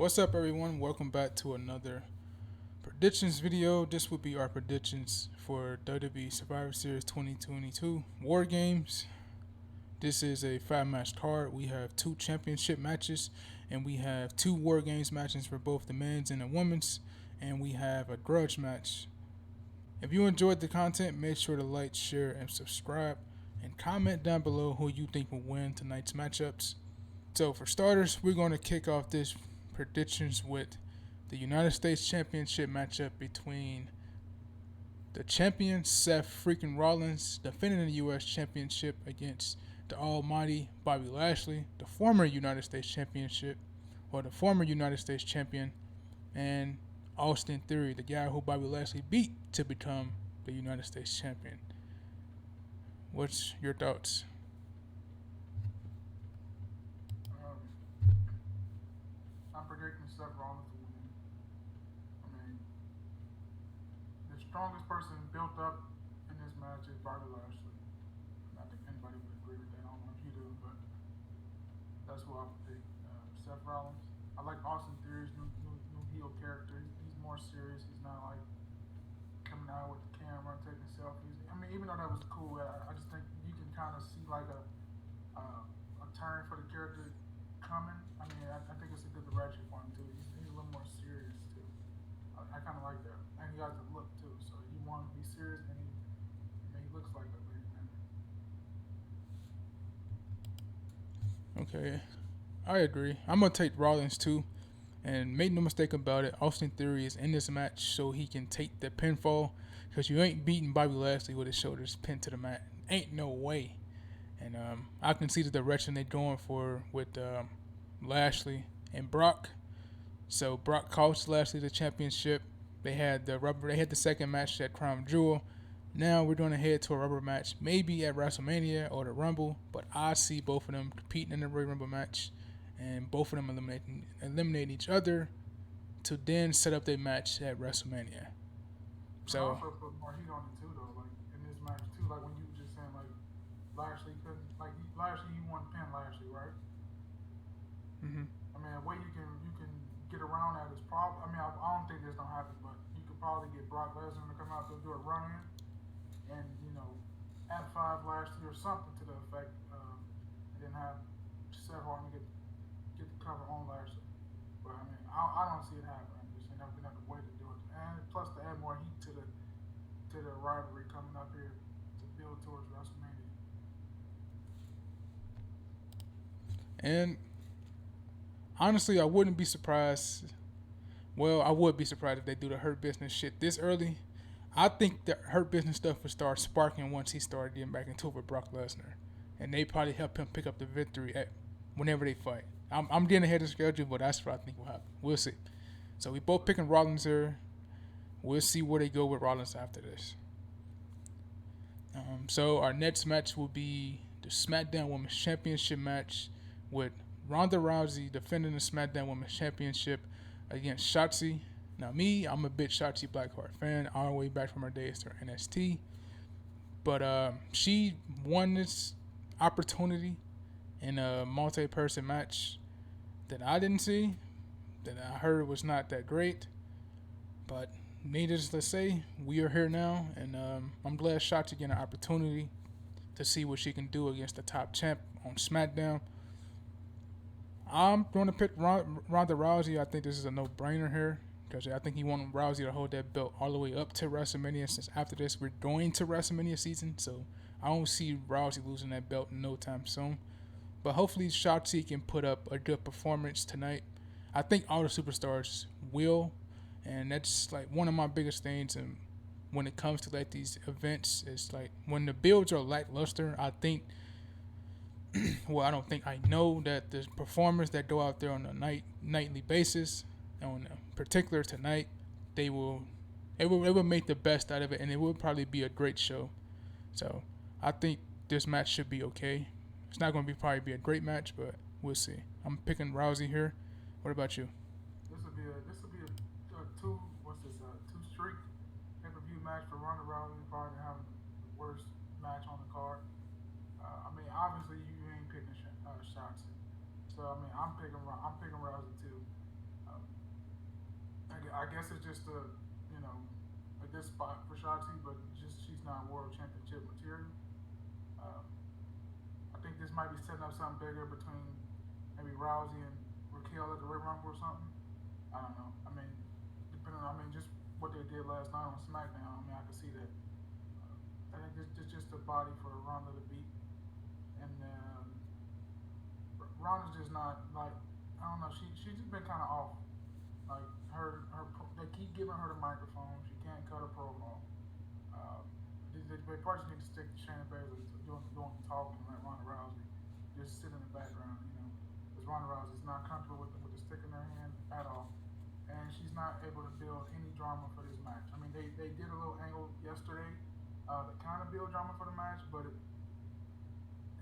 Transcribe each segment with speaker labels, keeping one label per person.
Speaker 1: What's up, everyone? Welcome back to another predictions video. This will be our predictions for WWE Survivor Series 2022 War Games. This is a 5 match card. We have 2 championship matches, and we have 2 War Games matches for both the men's and the women's, and we have a grudge match. If you enjoyed the content, make sure to like, share, and subscribe, and comment down below who you think will win tonight's matchups. So for starters, we're going to kick off this predictions with the United States Championship matchup between the champion Seth freaking Rollins defending the U.S. Championship against the almighty Bobby Lashley, the former United States Championship, or the former United States Champion, and Austin Theory, the guy who Bobby Lashley beat to become the United States Champion. What's your thoughts?
Speaker 2: I'm predicting Seth Rollins to win. I mean, the strongest person built up in this match is Bobby Lashley. I think anybody would agree with that. I don't know if you do, but that's who I would pick. Seth Rollins. I like Austin Theory's new heel character. He's more serious. He's not like coming out with the camera, taking selfies. I mean, even though that was cool, I just think you can kind of see like a turn for the character coming. I mean, I think it's a good direction for him too. He's a little more serious too. I kind of like that, and he has the look too. So you want him to be serious, and he looks like a big man.
Speaker 1: Okay, I agree. I'm gonna take Rollins too. And make no mistake about it, Austin Theory is in this match so he can take the pinfall. Because you ain't beating Bobby Lashley with his shoulders pinned to the mat. Ain't no way. And I can see the direction they're going for with Lashley and Brock. So Brock cost Lashley the championship. They had the second match at Crown Jewel. Now we're going to head to a rubber match, maybe at WrestleMania or the Rumble. But I see both of them competing in the Royal Rumble match, and both of them eliminating each other to then set up their match at WrestleMania.
Speaker 2: But
Speaker 1: So,
Speaker 2: also put more heat on it too, though. Like in this match too, like when you were just saying like Lashley couldn't Lashley you want to pin Lashley, right?
Speaker 1: hmm
Speaker 2: I mean, a way you can get around that is probably. I mean, I don't think this don't happen, but you could probably get Brock Lesnar to come out there and do a run in, and add five Lashley or something to the effect, and then have Seth Rollins get the cover on Lashley. But I mean, I don't see it happening. I'm just saying that's gonna have to wait to do it, and plus to add more heat to the rivalry coming up here to build towards WrestleMania.
Speaker 1: and honestly, I wouldn't be surprised. Well, I would be surprised if they do the Hurt Business shit this early. I think the Hurt Business stuff would start sparking once he started getting back into it with Brock Lesnar, and they probably help him pick up the victory at whenever they fight. I'm getting ahead of schedule, but that's what I think will happen. We'll see. So we both picking Rollins here. We'll see where they go with Rollins after this. So our next match will be the SmackDown Women's Championship match with Ronda Rousey defending the SmackDown Women's Championship against Shotzi. Now me, I'm a big Shotzi Blackheart fan, all the way back from her days to NXT. But she won this opportunity in a multi-person match that I didn't see, that I heard was not that great. But needless to say, we are here now, and I'm glad Shotzi get an opportunity to see what she can do against the top champ on SmackDown. I'm going to pick Ronda Rousey. I think this is a no-brainer here because I think he wanted Rousey to hold that belt all the way up to WrestleMania. Since after this, we're going to WrestleMania season, so I don't see Rousey losing that belt in no time soon. But hopefully, Shotzi can put up a good performance tonight. I think all the superstars will, and that's like one of my biggest things. And when it comes to like these events, it's like when the builds are lackluster. I think, well, I don't think I know that the performers that go out there on a nightly basis, on particular tonight, they will, it will make the best out of it, and it will probably be a great show. So I think this match should be okay. It's not going to be a great match, but we'll see. I'm picking Rousey here. What about you?
Speaker 2: This will be a two streak pay-per-view match for Ronda Rousey. Probably having the worst match on the card. I mean, obviously you ain't picking Shotzi, so I mean I'm picking Rousey too. I guess it's just a good spot for Shotzi, but just she's not world championship material. Um, I think this might be setting up something bigger between maybe Rousey and Raquel at the Royal Rumble or something. I don't know. I mean, depending on, I mean, just what they did last night on SmackDown. I mean, I can see that. I think this just a body for Ronda to beat, and Ronda's just not like I don't know. She's just been kind of off. Like they keep giving her the microphone. She can't cut a promo. Um, they probably need to stick to Shayna Baszler doing the talking and let Ronda Rousey just sit in the background. Because Ronda Rousey's not comfortable with the stick in her hand at all, and she's not able to build any drama for this match. I mean, they did a little angle yesterday to kind of build drama for the match, but it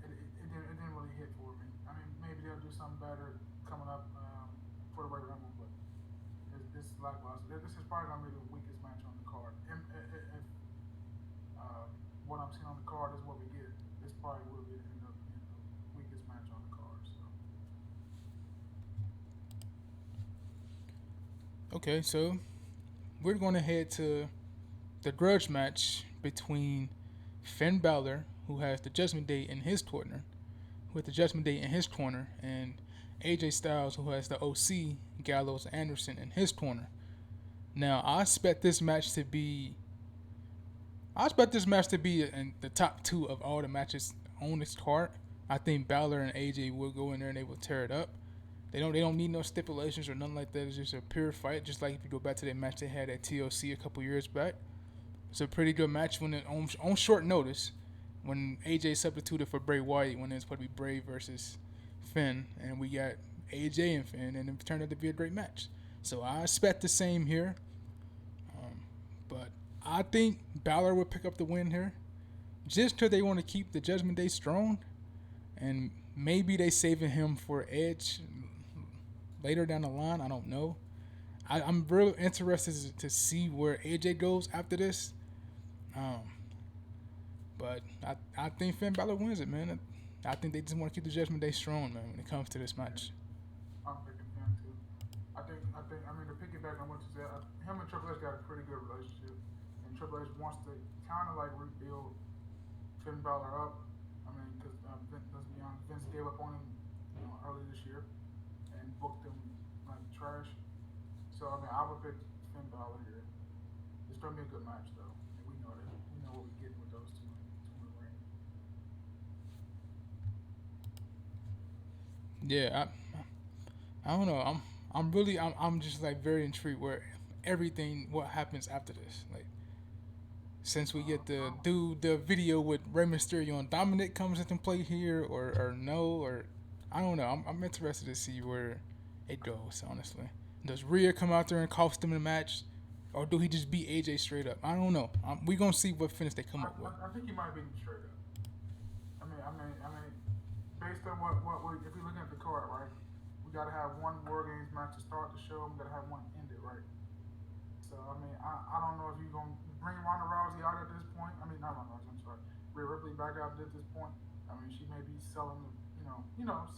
Speaker 2: didn't really hit for me. I mean, maybe they'll do something better coming up for the Royal Rumble, but this is lackluster. This is probably gonna be the weakest match on the card. And if what I'm seeing on the card is what we get, this probably will be end up being the weakest match on the card. So
Speaker 1: Okay, so we're going to head to the grudge match between Finn Balor, who has the Judgment Day in his corner, with the Judgment Day in his corner, and AJ Styles, who has the OC, Gallows Anderson, in his corner. Now, I expect this match to be in the top two of all the matches on this card. I think Balor and AJ will go in there and they will tear it up. They don't need no stipulations or nothing like that. It's just a pure fight. Just like if you go back to that match they had at TLC a couple years back. It's a pretty good match when on short notice when AJ substituted for Bray Wyatt when it was supposed to be Bray versus Finn, and we got AJ and Finn, and it turned out to be a great match. So I expect the same here, but I think Balor will pick up the win here, just because they want to keep the Judgment Day strong, and maybe they saving him for Edge later down the line. I don't know. I'm really interested to see where AJ goes after this. Um, but I think Finn Balor wins it, man. I think they just want to keep the Judgment Day strong, man, when it comes to this
Speaker 2: yeah,
Speaker 1: match.
Speaker 2: I'm picking him too. I think. I mean, to piggyback on what you said, him and Triple H got a pretty good relationship, and Triple H wants to kind of like rebuild Finn Balor up. I mean, because let's be honest, Vince gave up on him, early this year, and booked him like trash. So I mean, I would pick Finn Balor here. It's gonna be a good match though, and we know that. We know what we get with those two in the ring.
Speaker 1: Yeah, I don't know. I'm just like very intrigued where everything what happens after this. Like since we get to
Speaker 2: Um,
Speaker 1: do the video with Rey Mysterio and Dominic comes into play here, or no, or I don't know. I'm interested to see where it goes. Honestly, does Rhea come out there and cost him in the match, or do he just beat AJ straight up? I don't know. We gonna see what finish they come
Speaker 2: I,
Speaker 1: up with.
Speaker 2: I, I think he might be straight up. I mean, based on if we looking at the card, right? We gotta have one War Games match to start the show. We gotta have one end it, right? So I mean, I don't know if you're gonna bring Ronda Rousey out at this point. I mean, not Ronda Rousey. I'm sorry, Rhea Ripley back out at this point. I mean, she may be selling the,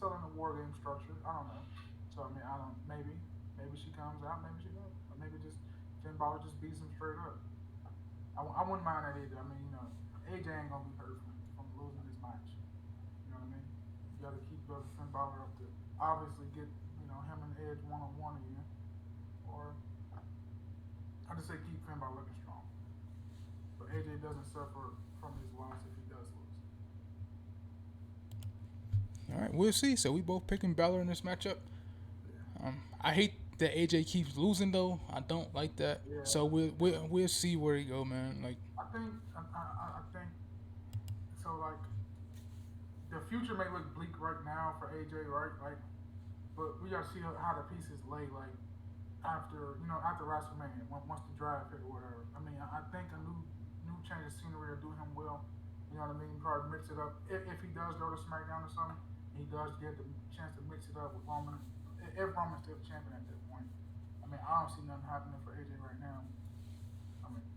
Speaker 2: selling the War Game structure. I don't know. So I mean, I don't. Maybe she comes out. Maybe she doesn't. Or maybe just Finn Balor just beats him straight up. I wouldn't mind that either. I mean, AJ ain't gonna be hurt from losing this match. You know what I mean? You got to keep Finn Balor up to obviously get him and Edge one on one again, or I just say keep Finn Balor looking strong. So AJ doesn't suffer from his loss if he does lose.
Speaker 1: All right, we'll see. So we both picking Balor in this matchup.
Speaker 2: Yeah.
Speaker 1: I hate that AJ keeps losing though. I don't like that.
Speaker 2: Yeah.
Speaker 1: So we'll see where he go, man. Like
Speaker 2: I think so. Like the future may look bleak right now for AJ, right? Like, but we gotta see how the pieces lay. Like after WrestleMania, once the draft hit or whatever. I mean, I think a new change of scenery will do him well. You know what I mean? Probably mix it up if he does go to SmackDown or something. He does get the chance to mix it up with Roman. If Roman's still champion at that point, I mean, I don't see nothing happening for AJ right now. I mean,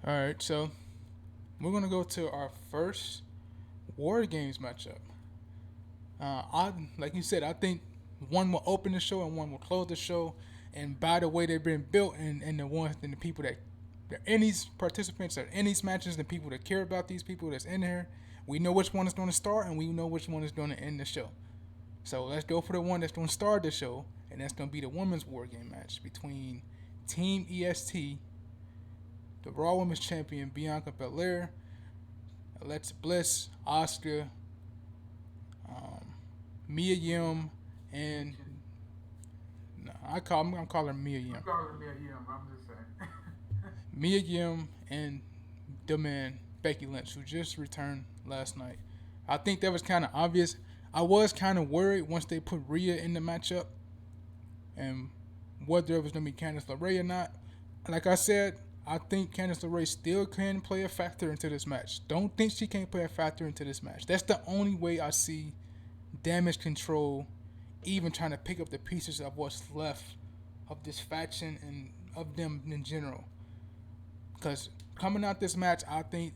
Speaker 1: all right, so we're gonna go to our first War Games matchup. I like you said, I think One will open the show and one will close the show. And by the way they've been built, and the people that in these participants are in these matches, the people that care about these people that's in here, we know which one is going to start and we know which one is going to end the show. So let's go for the one that's going to start the show, and that's going to be the women's war game match between Team EST, the Raw Women's Champion Bianca Belair, Alexa Bliss, Asuka, Mia Yim, and no, I'm calling her Mia Yim.
Speaker 2: I'm calling her Mia Yim. I'm just saying.
Speaker 1: Mia Yim and the man Becky Lynch, who just returned last night. I think that was kind of obvious. I was kind of worried once they put Rhea in the matchup, and whether it was going to be Candice LeRae or not. Like I said, I think Candice LeRae still can play a factor into this match. Don't think she can't play a factor into this match. That's the only way I see Damage Control even trying to pick up the pieces of what's left of this faction and of them in general. Because coming out this match, I think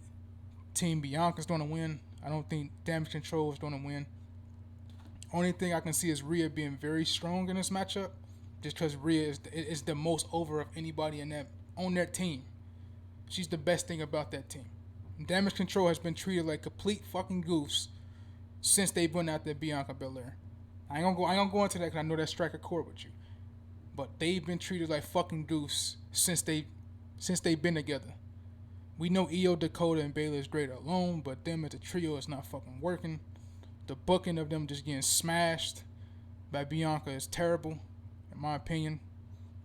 Speaker 1: Team Bianca's going to win. I don't think Damage Control is going to win. Only thing I can see is Rhea being very strong in this matchup, just because Rhea is the most over of anybody on that team. She's the best thing about that team. Damage Control has been treated like complete fucking goofs since they've been out there Bianca Belair. I ain't gonna go into that because I know that strike a chord with you. But they've been treated like fucking goofs since they've been together. We know Io, Dakota, and Bayley is great alone, but them as a trio is not fucking working. The booking of them just getting smashed by Bianca is terrible, in my opinion.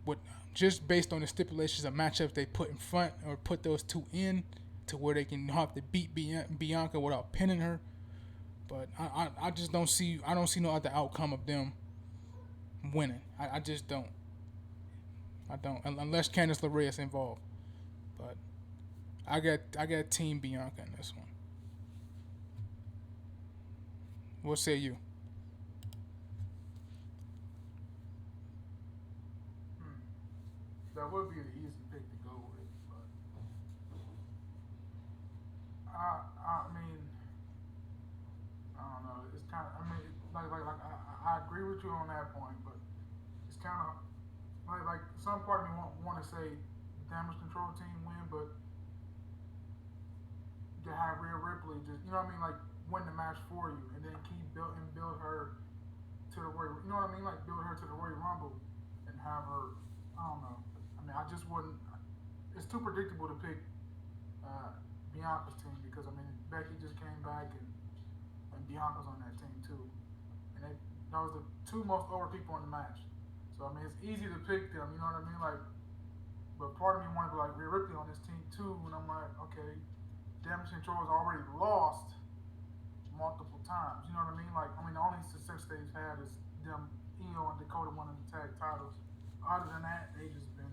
Speaker 1: But just based on the stipulations of matchups they put in front or put those two in to where they can have to beat Bianca without pinning her. But I just don't see no other outcome of them winning. I just don't. I don't unless Candice LeRae is involved. But I got Team Bianca in this one. What say you?
Speaker 2: That would be an easy pick to go with, but I mean, I don't know. It's kind of, I mean, I agree with you on that point, but it's kind of like some part of me want to say Damage Control team win, but to have Rhea Ripley just, you know what I mean, like win the match for you, and then build her to the Royal, you know what I mean, like build her to the Royal Rumble, and have her, I don't know. I mean, I just wouldn't. It's too predictable to pick Bianca's team because I mean Becky just came back and Bianca's on that team too, and that was the two most over people in the match. So I mean it's easy to pick them, you know what I mean? Like, but part of me wanted to be like Rhea Ripley on this team too, and I'm like, okay, Damage Control has already lost multiple times. You know what I mean? Like, I mean the only success they've had is them Io and Dakota winning the tag titles. Other than that, they just been,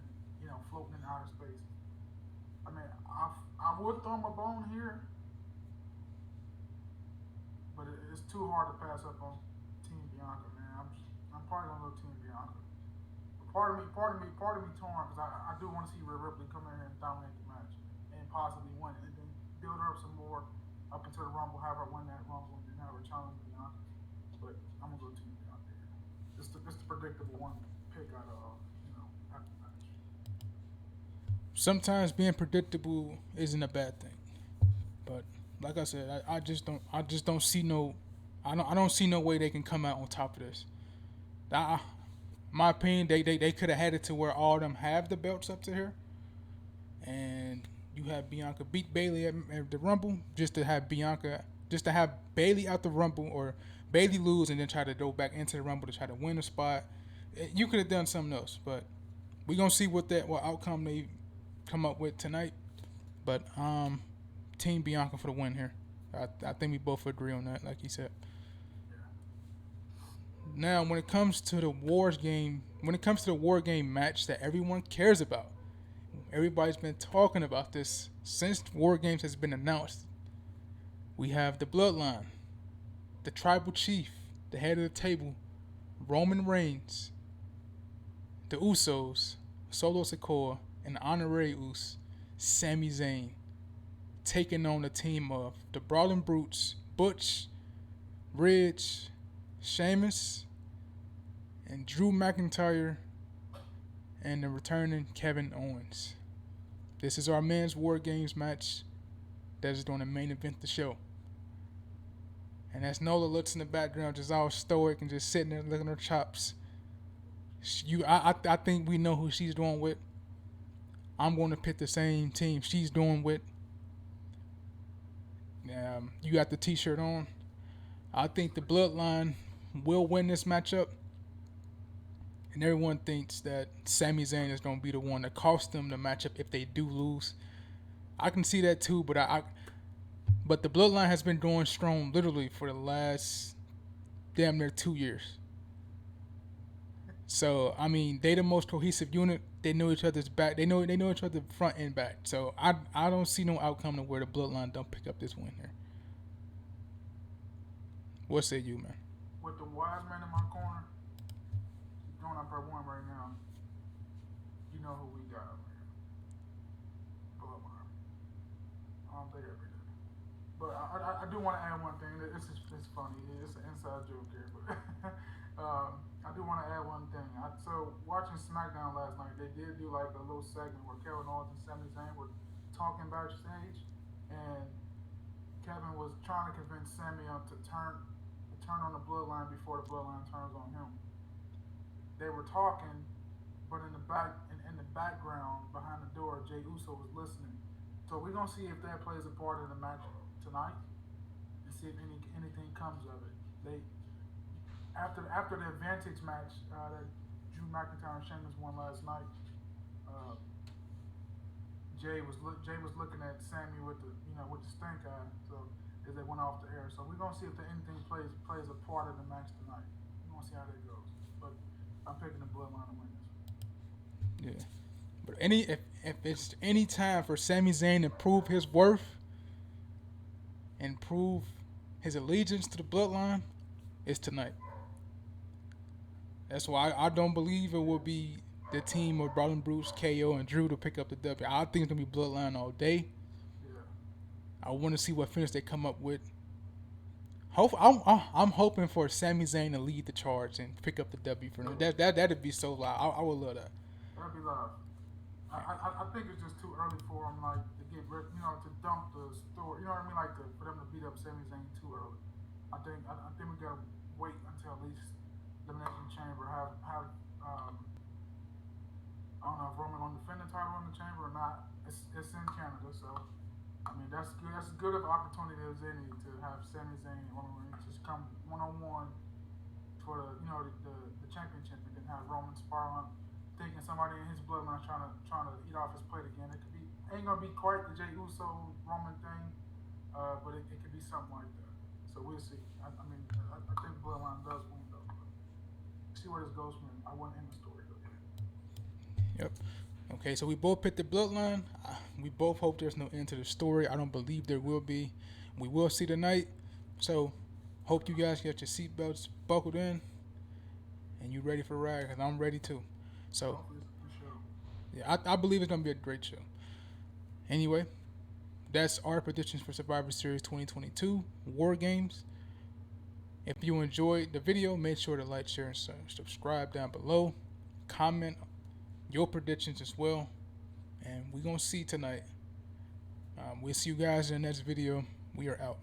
Speaker 2: floating in outer space. I mean, I would throw them a bone here, but it's too hard to pass up on Team Bianca, man. I'm probably gonna go Team Bianca. But part of me torn because I do want to see Rhea Ripley come in and dominate the match and possibly win it, and then build her up some more up until the Rumble, have her win that Rumble, and then have her challenge Bianca. But I'm gonna go Team Bianca. It's the predictable one pick out of after the match.
Speaker 1: Sometimes being predictable isn't a bad thing, but like I said, I just don't see no, I don't see no way they can come out on top of this. My opinion, they could have had it to where all of them have the belts up to here, and you have Bianca beat Bayley at the Rumble just to have Bayley out the Rumble, or Bayley lose and then try to go back into the Rumble to try to win a spot. You could have done something else, but we're gonna see what outcome they come up with tonight. But Team Bianca for the win here. I think we both agree on that, like you said. Now, when it comes to the war game match that everyone cares about, everybody's been talking about this since War Games has been announced. We have the Bloodline, the Tribal Chief, the head of the table, Roman Reigns, the Usos, Solo Sikoa, and Honorary Us, Sami Zayn, taking on the team of the Brawling Brutes, Butch, Ridge, Sheamus, and Drew McIntyre and the returning Kevin Owens. This is our men's War Games match that is going to main event the show. And as Nola looks in the background, just all stoic and just sitting there licking her chops. I think we know who she's doing with. I'm going to pick the same team she's doing with. You got the T-shirt on. I think the Bloodline will win this matchup. And everyone thinks that Sami Zayn is going to be the one that cost them the matchup if they do lose. I can see that too, but the Bloodline has been going strong literally for the last damn near 2 years. So I mean, they the most cohesive unit. They know each other's back. They know each other front and back. So I don't see no outcome to where the Bloodline don't pick up this win here. What say you, man?
Speaker 2: With the wise man in my corner, he's going up per one right now. You know who we got over here. Bloodline. I don't think every day. But I do want to add one thing. It's funny. It's an inside joke here, but I do want to add one thing. So watching SmackDown last night, they did do like a little segment where Kevin Owens and Sami Zayn were talking backstage, and Kevin was trying to convince Sami to turn on the Bloodline before the Bloodline turns on him. They were talking, but in the background behind the door, Jey Uso was listening. So we're gonna see if that plays a part in the match tonight, and see if anything comes of it. They after the Advantage match that Drew McIntyre and Sheamus won last night, uh, Jay was looking at Sami with the stink eye. So as they went off the air, so we're gonna see if anything plays a part in the match tonight. We're gonna see how that goes. But I'm picking the Bloodline to win this.
Speaker 1: Yeah. But if it's any time for Sami Zayn to prove his worth and prove his allegiance to the Bloodline, it's tonight. That's why I don't believe it will be the team of Brawling Brutes, KO, and Drew to pick up the W. I think it's gonna be Bloodline all day.
Speaker 2: Yeah.
Speaker 1: I want to see what finish they come up with. I'm hoping for Sami Zayn to lead the charge and pick up the W for them. That'd be so loud. I would love that.
Speaker 2: That'd be loud. I think it's just too early for them, like to get rid, to dump the story. You know what I mean, like for them to beat up Sami Zayn too early. I think we gotta wait until at least Elimination Chamber have I don't know if Roman gonna defend the title in the Chamber or not. It's in Canada, so I mean that's good. That's as good of an opportunity as any to have Sami Zayn and Roman Reigns just come 1-on-1 for the championship, and then have Roman spiraling, thinking somebody in his bloodline trying to eat off his plate again. It could be ain't gonna be quite the Jey Uso Roman thing, but it could be something like that. So we'll see. I think Bloodline does win though. See where this goes from. I wasn't in the story though.
Speaker 1: Yep. Okay, so we both picked the Bloodline. We both hope there's no end to the story. I don't believe there will be. We will see tonight. So hope you guys get your seatbelts buckled in and you ready for a ride, because I'm ready too. So yeah, I believe it's gonna be a great show. Anyway, that's our predictions for Survivor Series 2022 War Games. If you enjoyed the video, make sure to like, share, and subscribe down below. Comment your predictions as well. And we're going to see tonight. We'll see you guys in the next video. We are out.